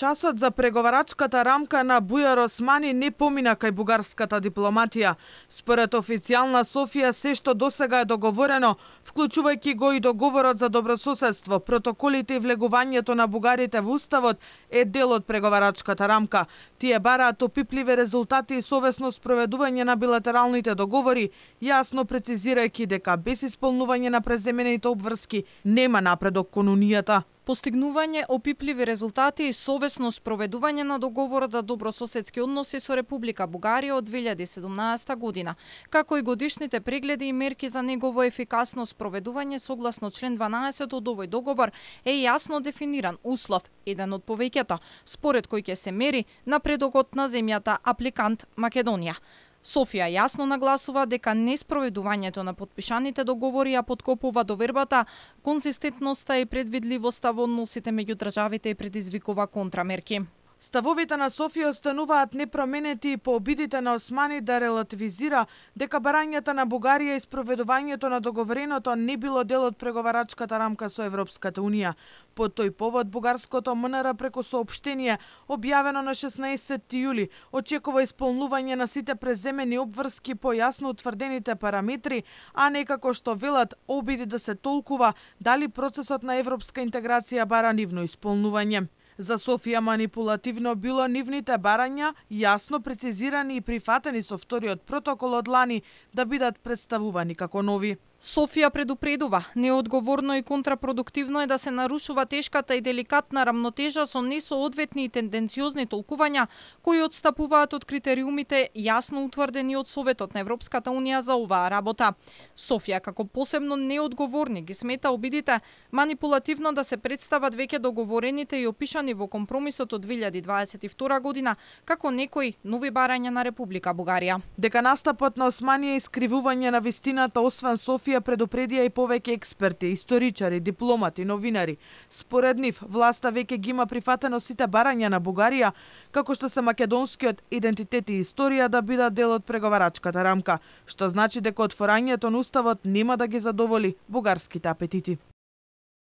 часот за преговарачката рамка на Бујар Османи не помина кај бугарската дипломатија. Според официјална Софија, се што досега е договорено, вклучувајќи го и договорот за добрососедство, протоколите и влегувањето на бугарите во уставот, е дел од преговарачката рамка. Тие бараат опипливи резултати и совесно спроведување на билатералните договори, јасно прецизирајќи дека без исполнување на преземените обврски нема напредок кон Унијата. Постигнување опипливи резултати и совесно спроведување на договорот за добрососедски односи со Република Бугарија од 2017 година, како и годишните прегледи и мерки за негово ефикасно спроведување согласно член 12 од овој договор е јасно дефиниран услов, еден од повеќето, според кој ќе се мери напредокот на земјата апликант Македонија. Софија јасно нагласува дека неспроведувањето на потпишаните договори ја подкопува довербата, конзистентноста и предвидливоста во односите меѓу државите и предизвикува контрамерки. Ставовите на Софија остануваат непроменети и по обидите на Османи да релативизира дека барањата на Бугарија и спроведувањето на договореното не било дел од преговарачката рамка со Европската Унија. По тој повод, бугарското МНР преку соопштение, објавено на 16 јули, очекува исполнување на сите преземени обврски по јасно утврдените параметри, а не како што велат обиди да се толкува дали процесот на европска интеграција бара нивно исполнување. За Софија манипулативно било нивните барања јасно прецизирани и прифатени со вториот протокол од лани да бидат представувани како нови. Софија предупредува, неодговорно и контрапродуктивно е да се нарушува тешката и деликатна рамнотежа со несоодветни и тенденциозни толкувања кои одстапуваат од критериумите јасно утврдени од Советот на Европската Унија за оваа работа. Софија како посебно неодговорни ги смета обидите манипулативно да се представат веќе договорените и опишани во компромисот од 2022 година како некои нови барања на Република Бугарија. Дека настапот на Османи е искривување на вистината, освен Софија предупредија и повеќе експерти, историчари, дипломати, новинари. Според нив, власта веќе ги има прифатено сите барања на Бугарија, како што се македонскиот идентитет и историја да бидат дел од преговарачката рамка, што значи дека отворањето на уставот нема да ги задоволи бугарските апетити.